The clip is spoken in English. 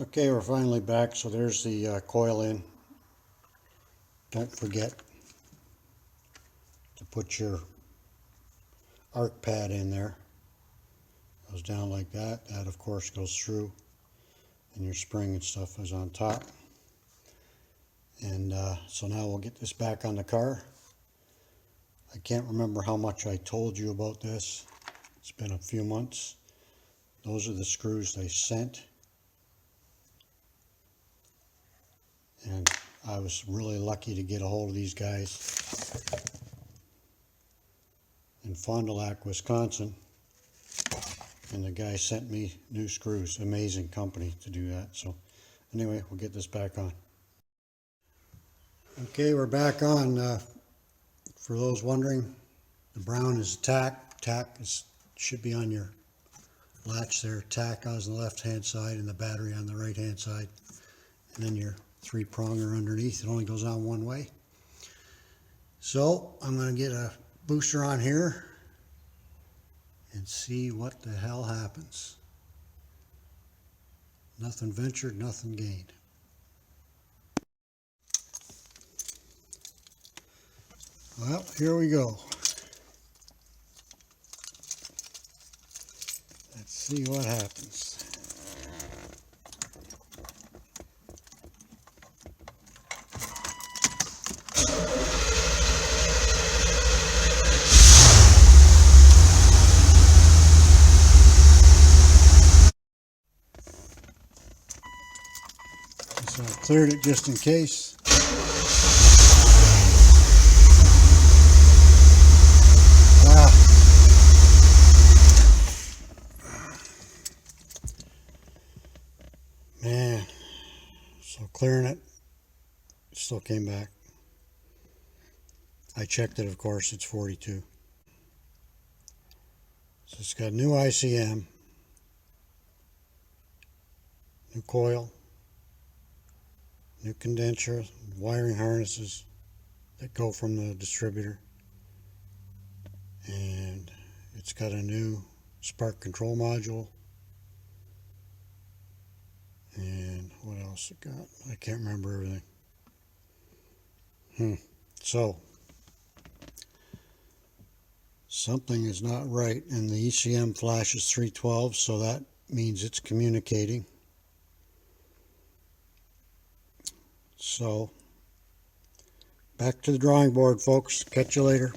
Okay, we're finally back. So there's the coil in. Don't forget to put your arc pad in there. Goes down like that. That of course goes through, and your spring and stuff is on top. And so now we'll get this back on the car. I can't remember how much I told you about this. It's been a few months. Those are the screws they sent. And I was really lucky to get a hold of these guys in Fond du Lac, Wisconsin. And the guy sent me new screws. Amazing company to do that. So anyway, we'll get this back on. Okay, we're back on. For those wondering, the brown is tack. Tack should be on your latch there. Tack on the left hand side and the battery on the right hand side. And then your three-pronger underneath. It only goes on one way. So I'm going to get a booster on here and see what the hell happens. Nothing ventured, nothing gained. Well, here we go. Let's see what happens. So I cleared it just in case. Man, so clearing it, still came back. I checked it, of course, it's 42. So it's got new ICM, new coil, new condenser, wiring harnesses that go from the distributor, and it's got a new spark control module. And what else it got? I can't remember everything. So something is not right, and the ECM flashes 312, so that means it's communicating. So back to the drawing board, folks. Catch you later.